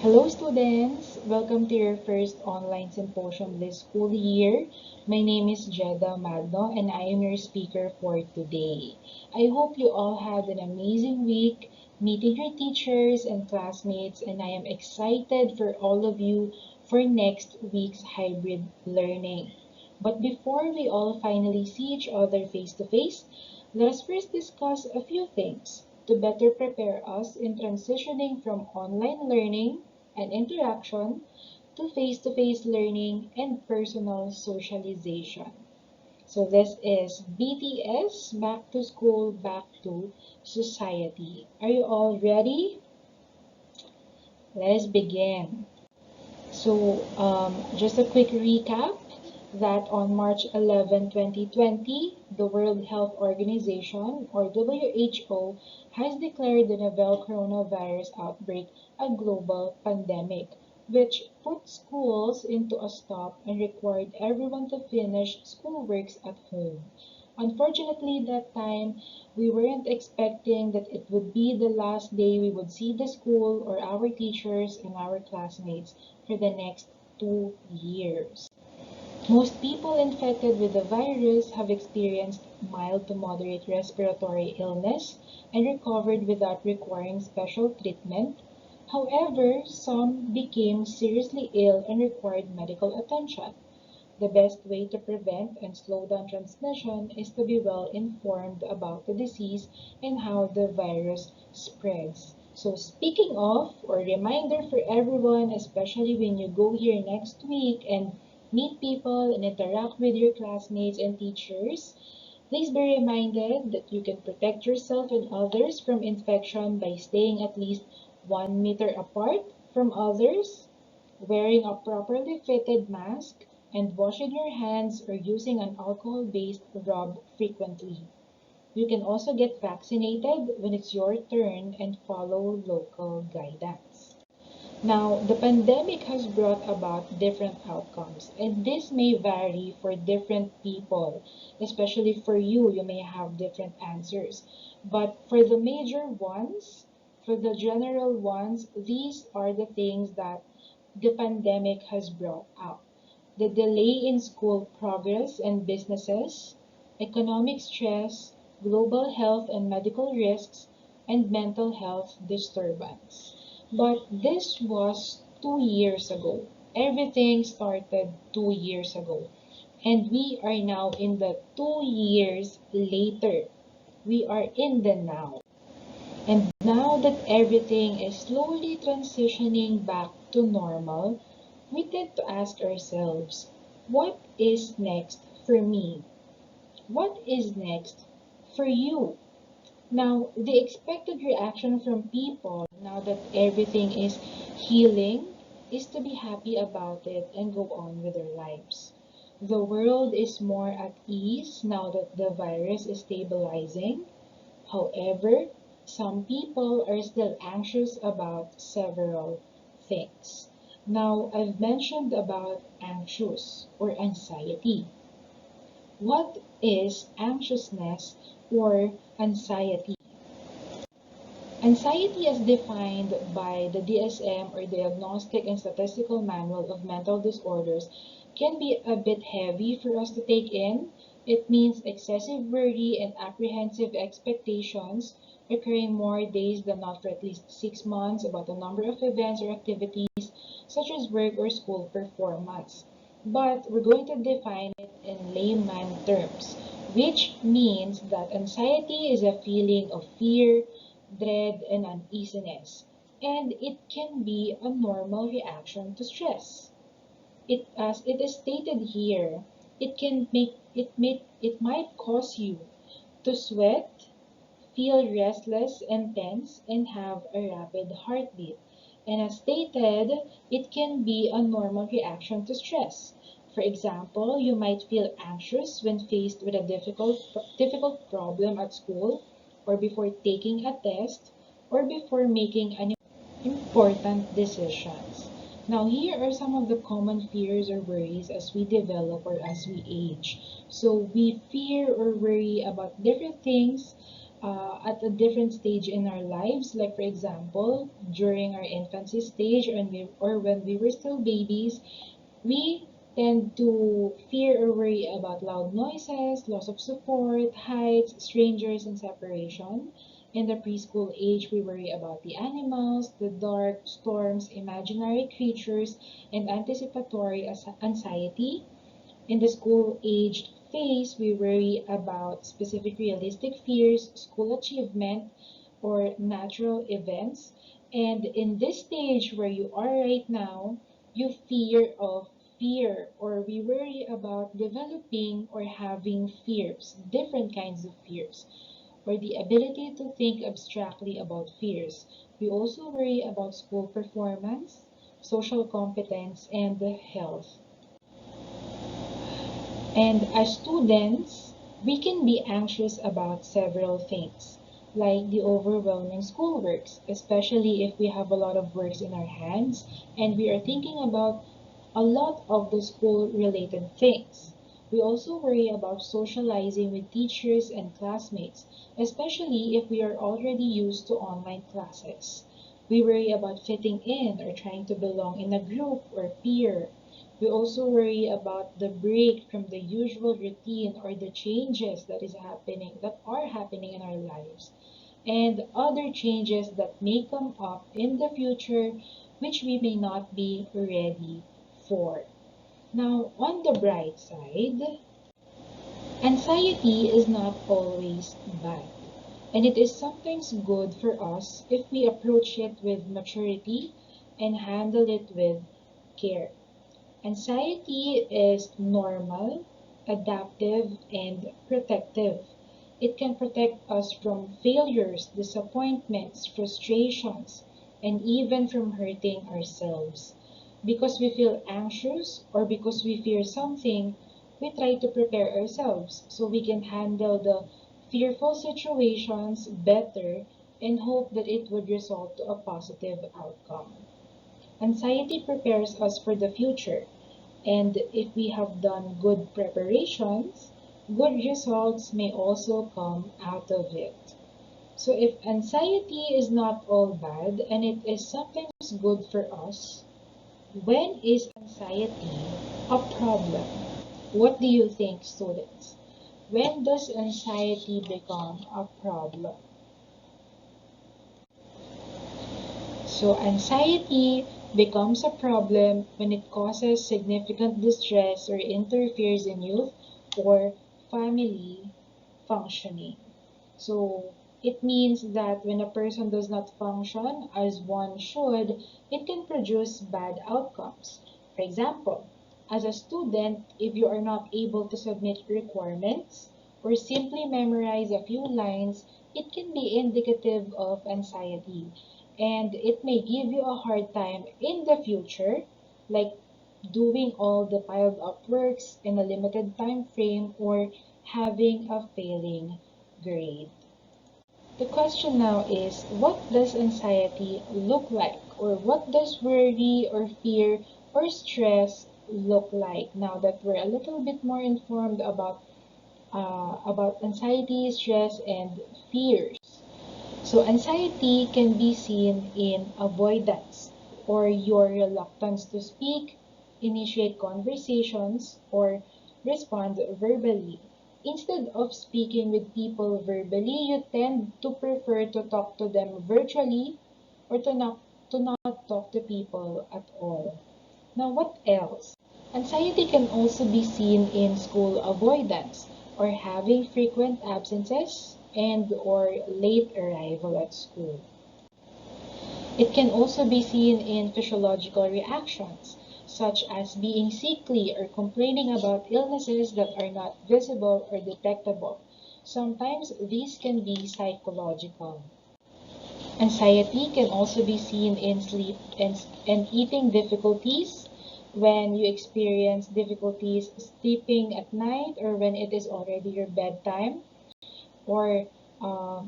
Hello students! Welcome to your first online symposium this school year. My name is Jeda Magno and I am your speaker for today. I hope you all had an amazing week meeting your teachers and classmates, and I am excited for all of you for next week's hybrid learning. But before we all finally see each other face to face, let us first discuss a few things to better prepare us in transitioning from online learning and interaction to face-to-face learning and personal socialization. So this is BTS, Back to School, Back to Society. Are you all ready? Let's begin. So just a quick recap that on March 11, 2020, the World Health Organization, or WHO, has declared the novel coronavirus outbreak a global pandemic, which put schools into a stop and required everyone to finish schoolworks at home. Unfortunately, that time we weren't expecting that it would be the last day we would see the school or our teachers and our classmates for the next 2 years. Most people infected with the virus have experienced mild to moderate respiratory illness and recovered without requiring special treatment. However, some became seriously ill and required medical attention. The best way to prevent and slow down transmission is to be well informed about the disease and how the virus spreads. So speaking of, or reminder for everyone, especially when you go here next week and meet people and interact with your classmates and teachers, please be reminded that you can protect yourself and others from infection by staying at least 1 meter apart from others, wearing a properly fitted mask, and washing your hands or using an alcohol-based rub frequently. You can also get vaccinated when it's your turn and follow local guidance. Now, the pandemic has brought about different outcomes, and this may vary for different people, especially for you. You may have different answers. But for the major ones, for the general ones, these are the things that the pandemic has brought out: the delay in school progress and businesses, economic stress, global health and medical risks, and mental health disturbance. But this was 2 years ago. Everything started 2 years ago. And we are now in the 2 years later. We are in the now. And now that everything is slowly transitioning back to normal, we tend to ask ourselves, what is next for me? What is next for you? Now, the expected reaction from people now that everything is healing is to be happy about it and go on with their lives. The world is more at ease now that the virus is stabilizing. However, some people are still anxious about several things. Now, I've mentioned about anxious or anxiety. What is anxiousness or anxiety? Anxiety, as defined by the DSM, or Diagnostic and Statistical Manual of Mental Disorders, can be a bit heavy for us to take in. It means excessive worry and apprehensive expectations occurring more days than not for at least 6 months about a number of events or activities, such as work or school performance. But we're going to define it in layman terms, which means that anxiety is a feeling of fear, dread, and uneasiness, and it can be a normal reaction to stress. As it is stated here, it might cause you to sweat, feel restless and tense, and have a rapid heartbeat. And as stated, it can be a normal reaction to stress. For example, you might feel anxious when faced with a difficult problem at school, or before taking a test, or before making an important decisions. Now, here are some of the common fears or worries as we develop or as we age. So, we fear or worry about different things at a different stage in our lives. Like for example, during our infancy stage or when we were still babies, we tend to fear or worry about loud noises, loss of support, heights, strangers, and separation. In the preschool age, we worry about the animals, the dark, storms, imaginary creatures, and anticipatory anxiety. In the school-aged phase, we worry about specific realistic fears, school achievement, or natural events. And in this stage where you are right now, you fear of fear, or we worry about developing or having fears, different kinds of fears, or the ability to think abstractly about fears. We also worry about school performance, social competence, and health. And as students, we can be anxious about several things, like the overwhelming schoolworks, especially if we have a lot of works in our hands and we are thinking about a lot of the school-related things. We also worry about socializing with teachers and classmates, especially if we are already used to online classes. We worry about fitting in or trying to belong in a group or peer. We also worry about the break from the usual routine or the changes that are happening in our lives, and other changes that may come up in the future which we may not be ready for. Now, on the bright side, anxiety is not always bad, and it is sometimes good for us if we approach it with maturity and handle it with care. Anxiety is normal, adaptive, and protective. It can protect us from failures, disappointments, frustrations, and even from hurting ourselves. Because we feel anxious or because we fear something, we try to prepare ourselves so we can handle the fearful situations better and hope that it would result to a positive outcome. Anxiety prepares us for the future, and if we have done good preparations, good results may also come out of it. So if anxiety is not all bad and it is sometimes good for us, when is anxiety a problem? What do you think, students? When does anxiety become a problem? So anxiety becomes a problem when it causes significant distress or interferes in youth or family functioning. So it means that when a person does not function as one should, it can produce bad outcomes. For example, as a student, if you are not able to submit requirements or simply memorize a few lines, it can be indicative of anxiety. And it may give you a hard time in the future, like doing all the piled up works in a limited time frame or having a failing grade. The question now is, what does anxiety look like? Or what does worry or fear or stress look like now that we're a little bit more informed about anxiety, stress, and fears? So anxiety can be seen in avoidance or your reluctance to speak, initiate conversations, or respond verbally. Instead of speaking with people verbally, you tend to prefer to talk to them virtually or to not talk to people at all. Now, what else? Anxiety can also be seen in school avoidance or having frequent absences and or late arrival at school. It can also be seen in physiological reactions, such as being sickly or complaining about illnesses that are not visible or detectable. Sometimes these can be psychological. Anxiety can also be seen in sleep and eating difficulties, when you experience difficulties sleeping at night or when it is already your bedtime, or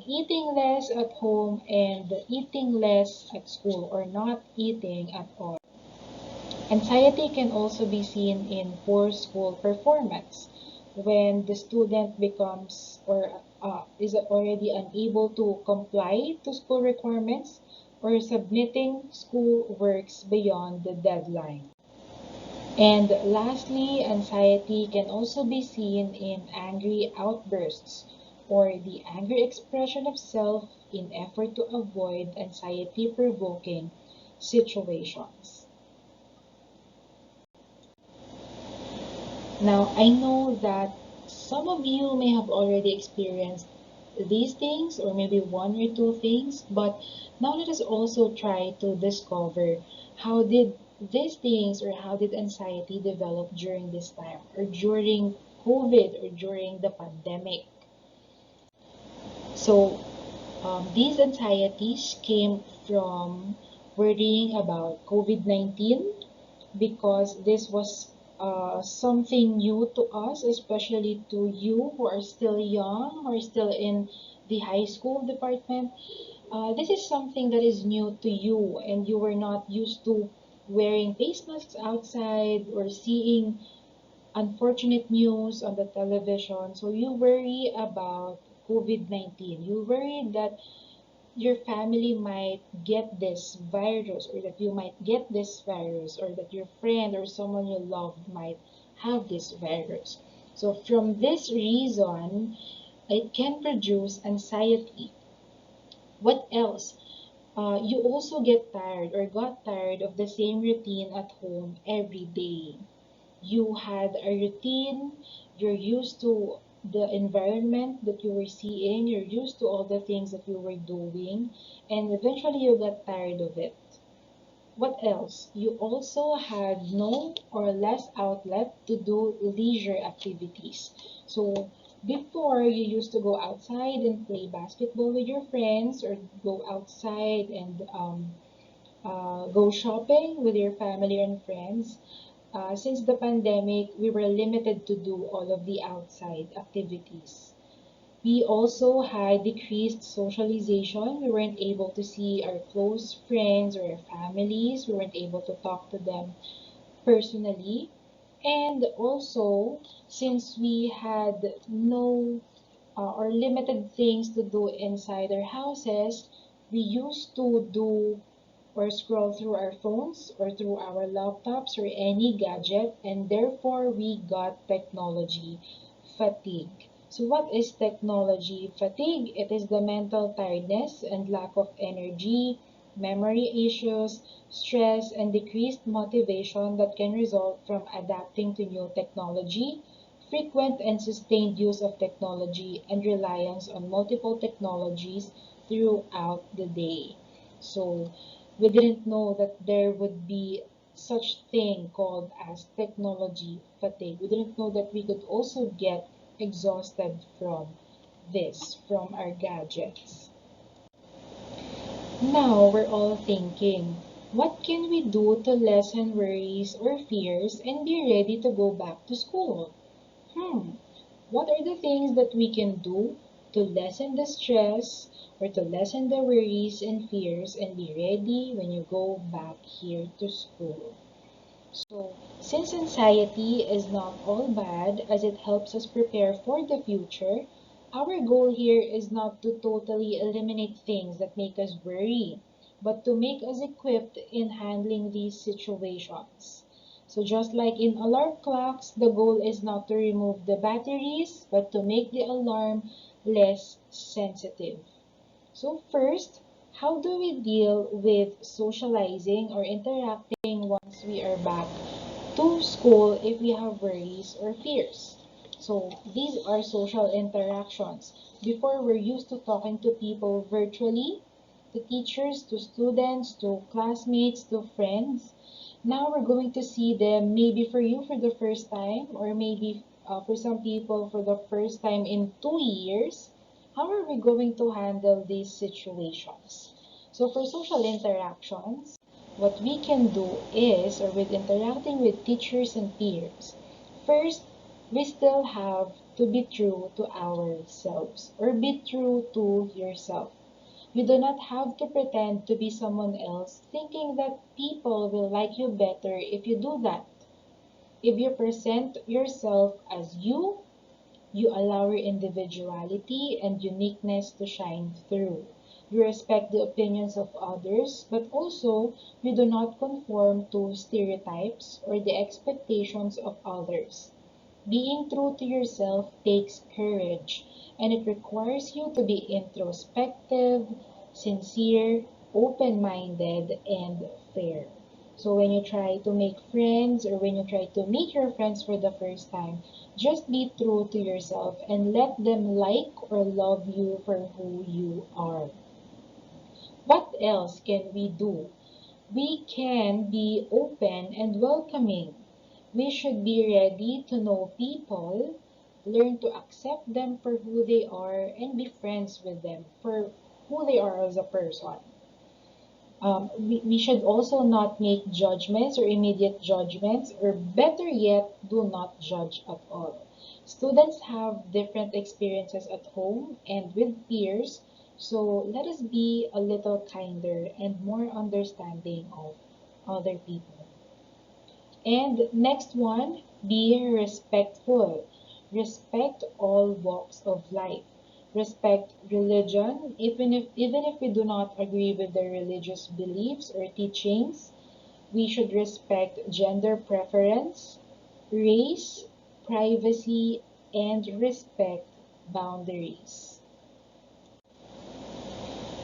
eating less at home and eating less at school or not eating at all. Anxiety can also be seen in poor school performance when the student becomes or is already unable to comply to school requirements or submitting school works beyond the deadline. And lastly, anxiety can also be seen in angry outbursts or the angry expression of self in effort to avoid anxiety-provoking situations. Now, I know that some of you may have already experienced these things or maybe one or two things, but now let us also try to discover how did these things or how did anxiety develop during this time or during COVID or during the pandemic. So, these anxieties came from worrying about COVID-19 because this was something new to us, especially to you who are still young, who are still in the high school department. This is something that is new to you, and you were not used to wearing face masks outside or seeing unfortunate news on the television. So you worry about COVID-19. You worry that your family might get this virus or that you might get this virus or that your friend or someone you love might have this virus. So from this reason, it can produce anxiety. What else? You also get tired or got tired of the same routine at home every day. You had a routine, you're used to the environment that you were seeing, you're used to all the things that you were doing, and eventually you got tired of it. What else? You also had no or less outlet to do leisure activities. So before you used to go outside and play basketball with your friends or go outside and go shopping with your family and friends. Since the pandemic, we were limited to do all of the outside activities. We also had decreased socialization. We weren't able to see our close friends or our families. We weren't able to talk to them personally. And also, since we had no or limited things to do inside our houses, we used to do or scroll through our phones or through our laptops or any gadget, and therefore we got technology fatigue. So, what is technology fatigue? It is the mental tiredness and lack of energy, memory issues, stress, and decreased motivation that can result from adapting to new technology, frequent and sustained use of technology, and reliance on multiple technologies throughout the day. So, we didn't know that there would be such thing called as technology fatigue. We didn't know that we could also get exhausted from this, from our gadgets. Now we're all thinking, what can we do to lessen worries or fears and be ready to go back to school? What are the things that we can do to lessen the stress or to lessen the worries and fears and be ready when you go back here to school? So, since anxiety is not all bad as it helps us prepare for the future, our goal here is not to totally eliminate things that make us worry, but to make us equipped in handling these situations. So just like in alarm clocks, the goal is not to remove the batteries, but to make the alarm less sensitive. So first, how do we deal with socializing or interacting once we are back to school if we have worries or fears? So these are social interactions. Before, we're used to talking to people virtually, to teachers, to students, to classmates, to friends. Now we're going to see them maybe for you for the first time, or maybe for some people for the first time in 2 years. How are we going to handle these situations? So for social interactions, what we can do is, or with interacting with teachers and peers, first, we still have to be true to ourselves, or be true to yourself. You do not have to pretend to be someone else, thinking that people will like you better if you do that. If you present yourself as you, You allow your individuality and uniqueness to shine through. You respect the opinions of others, but also you do not conform to stereotypes or the expectations of others. Being true to yourself takes courage, and it requires you to be introspective, sincere, open minded, and fair. So, when you try to make friends or when you try to meet your friends for the first time, just be true to yourself and let them like or love you for who you are. What else can we do? We can be open and welcoming. We should be ready to know people, learn to accept them for who they are, and be friends with them for who they are as a person. We should also not make judgments or immediate judgments, or better yet, do not judge at all. Students have different experiences at home and with peers, so let us be a little kinder and more understanding of other people. And next one, be respectful. Respect all walks of life. Respect religion, even if we do not agree with their religious beliefs or teachings. We should respect gender preference, race, privacy, and respect boundaries.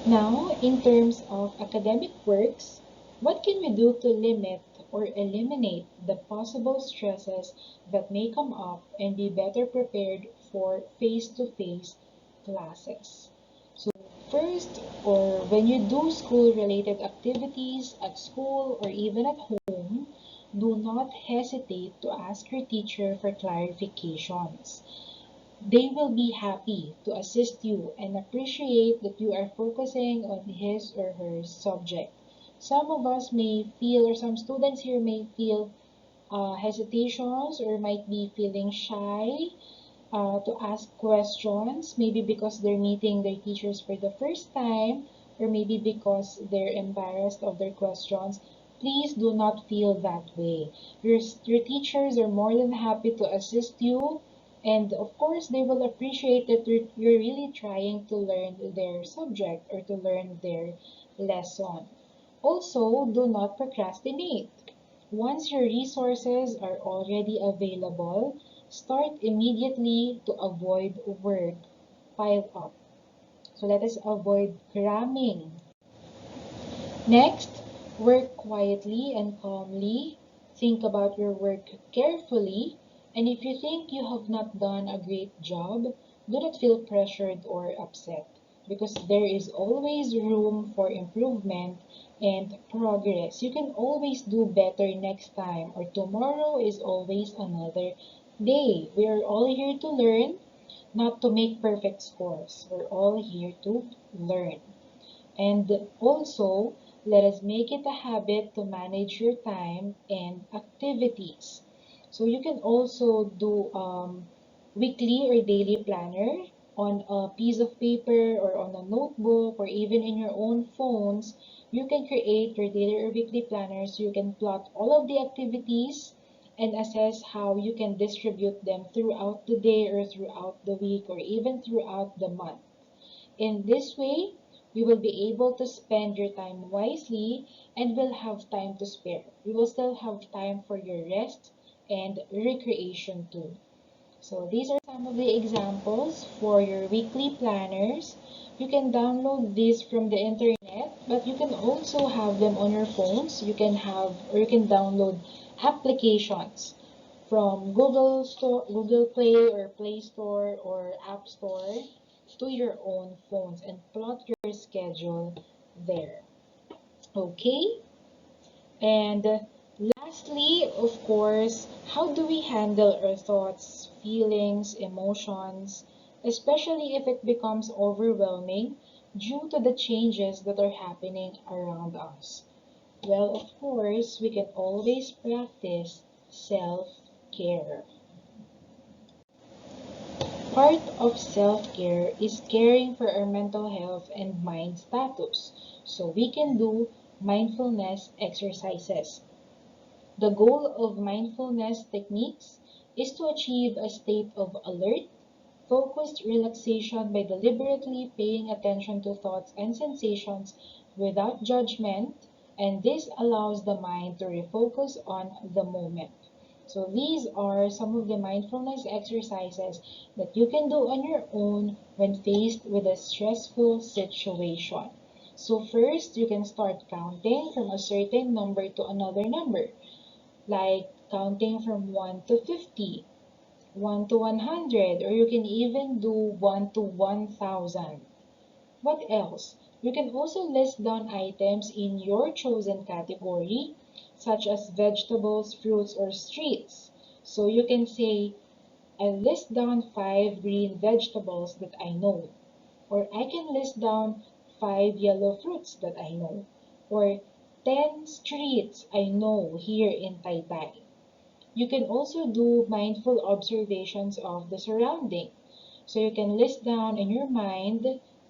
Now, in terms of academic works, what can we do to limit or eliminate the possible stresses that may come up and be better prepared for face-to-face classes? So first, or when you do school-related activities at school or even at home, do not hesitate to ask your teacher for clarifications. They will be happy to assist you and appreciate that you are focusing on his or her subject. Some of us may feel, or some students here may feel hesitations or might be feeling shy to ask questions, maybe because they're meeting their teachers for the first time, or maybe because they're embarrassed of their questions. Please do not feel that way. Your teachers are more than happy to assist you, and of course, they will appreciate that you're really trying to learn their subject or to learn their lesson. Also, do not procrastinate. Once your resources are already available, start immediately to avoid work pile up. So let us avoid cramming. Next, work quietly and calmly. Think about your work carefully. And if you think you have not done a great job, do not feel pressured or upset, because there is always room for improvement and progress. You can always do better next time, or tomorrow is always another day. We are all here to learn, not to make perfect scores. We're all here to learn. And also, let us make it a habit to manage your time and activities. So you can also do weekly or daily planner on a piece of paper or on a notebook or even in your own phones. You can create your daily or weekly planners. You can plot all of the activities and assess how you can distribute them throughout the day or throughout the week or even throughout the month. In this way, you will be able to spend your time wisely and will have time to spare. You will still have time for your rest and recreation too. So these are some of the examples for your weekly planners. You can download these from the internet, but you can also have them on your phones. You can have, or you can download applications from Google Store, Google Play or Play Store or App Store to your own phones and plot your schedule there. Okay? And lastly, of course, how do we handle our thoughts, feelings, emotions, especially if it becomes overwhelming due to the changes that are happening around us? Well, of course, we can always practice self-care. Part of self-care is caring for our mental health and mind status. So we can do mindfulness exercises. The goal of mindfulness techniques is to achieve a state of alert, focused relaxation by deliberately paying attention to thoughts and sensations without judgment, and this allows the mind to refocus on the moment. So these are some of the mindfulness exercises that you can do on your own when faced with a stressful situation. So first, you can start counting from a certain number to another number, like counting from 1 to 50, 1 to 100, or you can even do 1 to 1000. What else? You can also list down items in your chosen category, such as vegetables, fruits, or streets. So you can say, I list down 5 green vegetables that I know, or I can list down 5 yellow fruits that I know, or 10 streets I know here in Taytay. You can also do mindful observations of the surrounding. So you can list down in your mind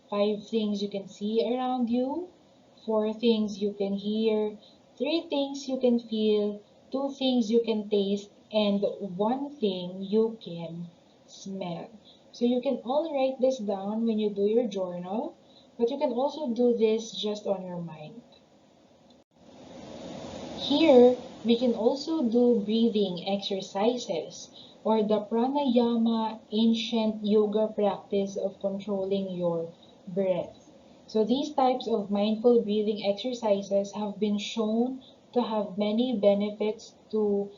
5 things you can see around you, 4 things you can hear, 3 things you can feel, 2 things you can taste, and 1 thing you can smell. So you can all write this down when you do your journal, but you can also do this just on your mind. Here, we can also do breathing exercises or the pranayama ancient yoga practice of controlling your breath. So these types of mindful breathing exercises have been shown to have many benefits to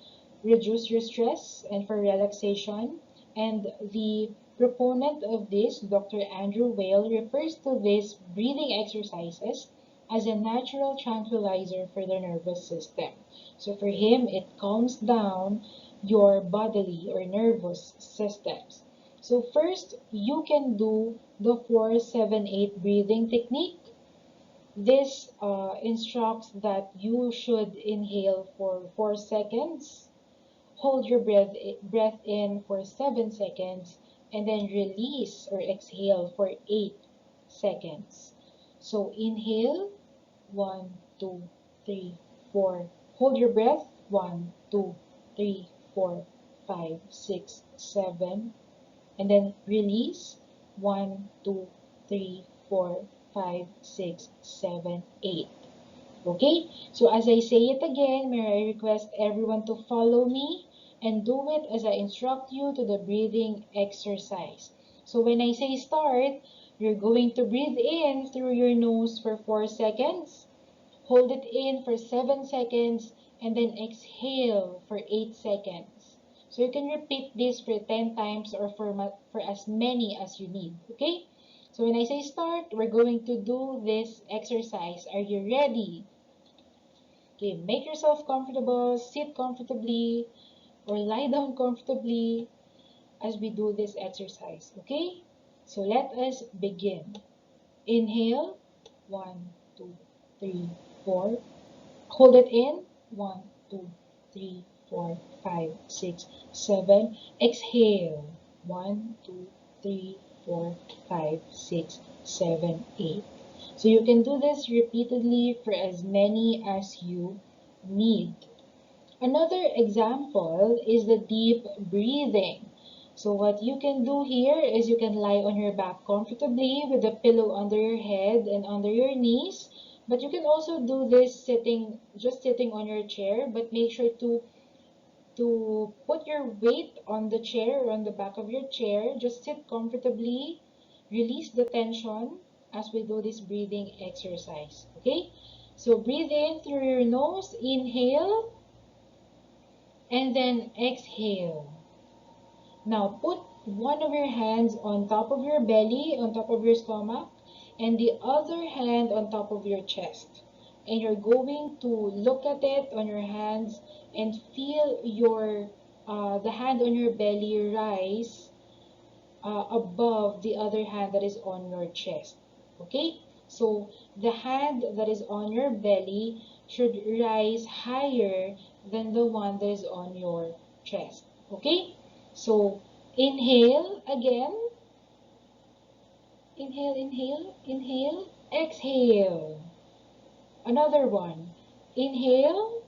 reduce your stress and for relaxation. And the proponent of this, Dr. Andrew Weil, refers to these breathing exercises as a natural tranquilizer for the nervous system. So for him, it calms down your bodily or nervous systems. So first, you can do the 4-7-8 breathing technique. This instructs that you should inhale for 4 seconds, hold your breath in for 7 seconds, and then release or exhale for 8 seconds. So inhale, 1, 2, 3, 4. Hold your breath, 1, 2, 3, 4, 5, 6, 7. And then release, 1, 2, 3, 4, 5, 6, 7, 8. Okay, so as I say it again, may I request everyone to follow me and do it as I instruct you to the breathing exercise. So when I say start, you're going to breathe in through your nose for 4 seconds, hold it in for 7 seconds, and then exhale for 8 seconds. So you can repeat this for 10 times or for as many as you need, okay? So when I say start, we're going to do this exercise. Are you ready? Okay, make yourself comfortable, sit comfortably, or lie down comfortably as we do this exercise, okay? So let us begin. Inhale, 1, 2, 3, 4. Hold it in, 1, 2, 3, 4, 5, 6, 7. Exhale, 1, 2, 3, 4, 5, 6, 7, 8. So you can do this repeatedly for as many as you need. Another example is the deep breathing. So what you can do here is you can lie on your back comfortably with a pillow under your head and under your knees. But you can also do this just sitting on your chair, but make sure to put your weight on the chair or on the back of your chair. Just sit comfortably, release the tension as we do this breathing exercise. Okay? So breathe in through your nose, inhale, and then exhale. Now put one of your hands on top of your belly, on top of your stomach, and the other hand on top of your chest. And you're going to look at it on your hands and feel the hand on your belly rise above the other hand that is on your chest. Okay? So the hand that is on your belly should rise higher than the one that is on your chest. Okay? So inhale again. Inhale, inhale, inhale, exhale. Another one. Inhale,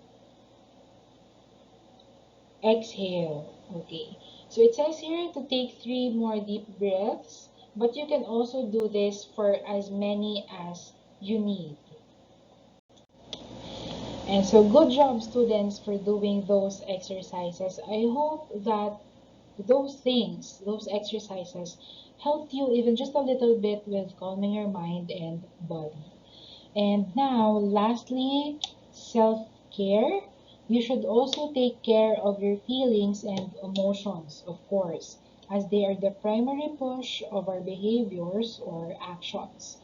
exhale. Okay. So it says here to take 3 more deep breaths, but you can also do this for as many as you need. And so good job, students, for doing those exercises. I hope that those things, those exercises, helped you even just a little bit with calming your mind and body. And now, lastly, self-care. You should also take care of your feelings and emotions, of course, as they are the primary push of our behaviors or actions.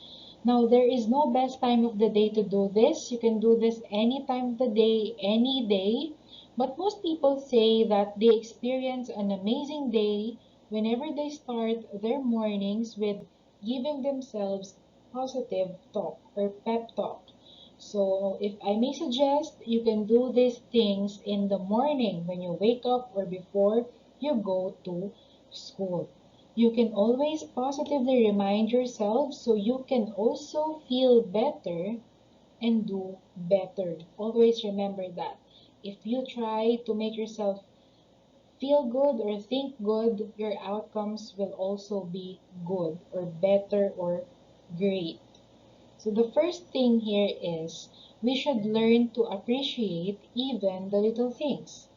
Now, there is no best time of the day to do this. You can do this any time of the day, any day. But most people say that they experience an amazing day whenever they start their mornings with giving themselves positive talk or pep talk. So, if I may suggest, you can do these things in the morning when you wake up or before you go to school. You can always positively remind yourself so you can also feel better and do better. Always remember that. If you try to make yourself feel good or think good, your outcomes will also be good or better or great. So the first thing here is we should learn to appreciate even the little things.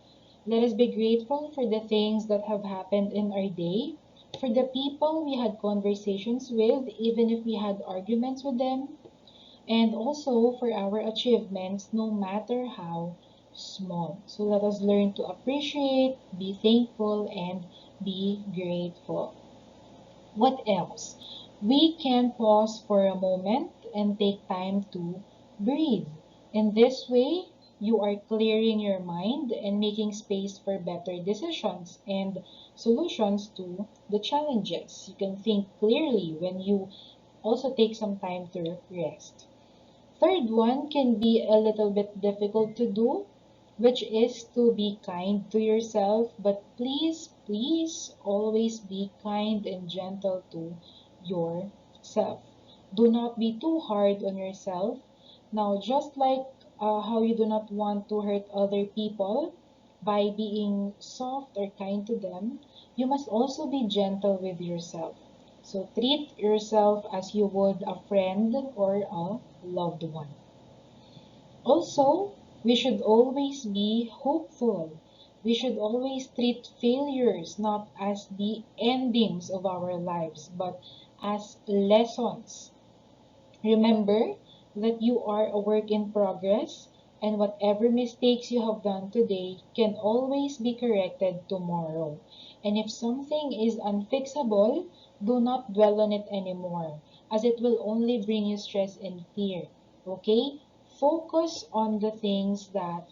Let us be grateful for the things that have happened in our day, for the people we had conversations with, even if we had arguments with them, and also for our achievements, no matter how small. So let us learn to appreciate, be thankful, and be grateful. What else? We can pause for a moment and take time to breathe. In this way, you are clearing your mind and making space for better decisions and solutions to the challenges. You can think clearly when you also take some time to rest. Third one can be a little bit difficult to do, which is to be kind to yourself. But please, please always be kind and gentle to yourself. Do not be too hard on yourself. Now, just like how you do not want to hurt other people by being soft or kind to them, you must also be gentle with yourself. So treat yourself as you would a friend or a loved one. Also, we should always be hopeful. We should always treat failures not as the endings of our lives, but as lessons. Remember that you are a work in progress, and whatever mistakes you have done today can always be corrected tomorrow. And if something is unfixable, do not dwell on it anymore, as it will only bring you stress and fear. Okay? Focus on the things that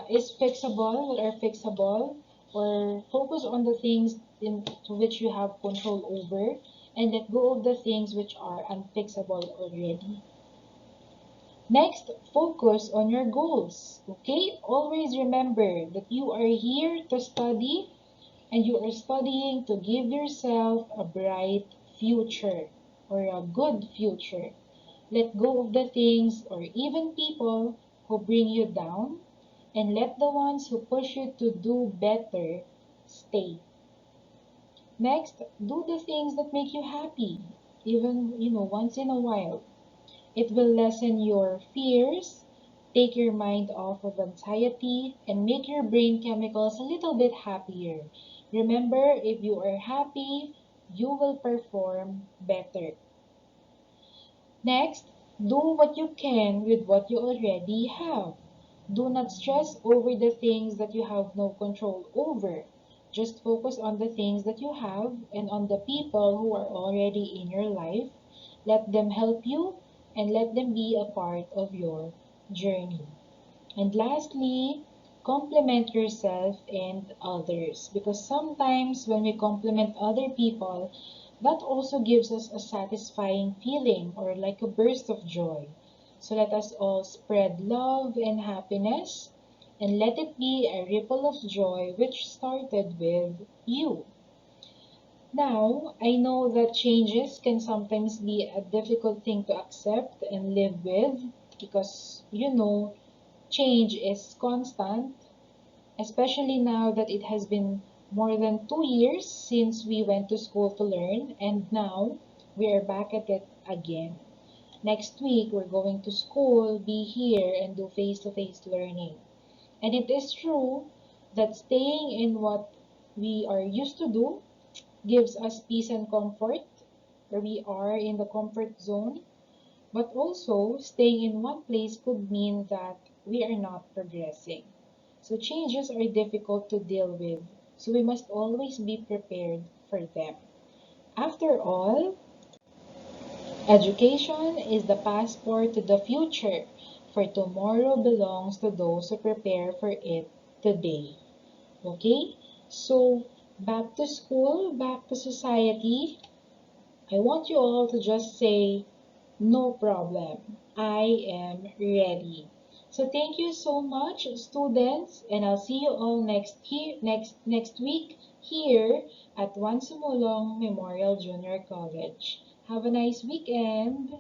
is fixable, that are fixable, or focus on the things to which you have control over, and let go of the things which are unfixable already. Next, focus on your goals. Okay? Always remember that you are here to study and you are studying to give yourself a bright future or a good future. Let go of the things or even people who bring you down and let the ones who push you to do better stay. Next, do the things that make you happy, even, once in a while. It will lessen your fears, take your mind off of anxiety, and make your brain chemicals a little bit happier. Remember, if you are happy, you will perform better. Next, do what you can with what you already have. Do not stress over the things that you have no control over. Just focus on the things that you have and on the people who are already in your life. Let them help you and let them be a part of your journey. And lastly, compliment yourself and others, because sometimes when we compliment other people, that also gives us a satisfying feeling or like a burst of joy. So let us all spread love and happiness and let it be a ripple of joy which started with you. Now, I know that changes can sometimes be a difficult thing to accept and live with because, change is constant, especially now that it has been More than 2 years since we went to school to learn, and now we are back at it again. Next week, we're going to school, be here, and do face-to-face learning. And it is true that staying in what we are used to do gives us peace and comfort, where we are in the comfort zone. But also, staying in one place could mean that we are not progressing. So changes are difficult to deal with. So we must always be prepared for them. After all, education is the passport to the future, for tomorrow belongs to those who prepare for it today. Okay? So, back to school, back to society. I want you all to just say, no problem. I am ready. So thank you so much, students, and I'll see you all next week here at One Sumulong Memorial Junior College. Have a nice weekend.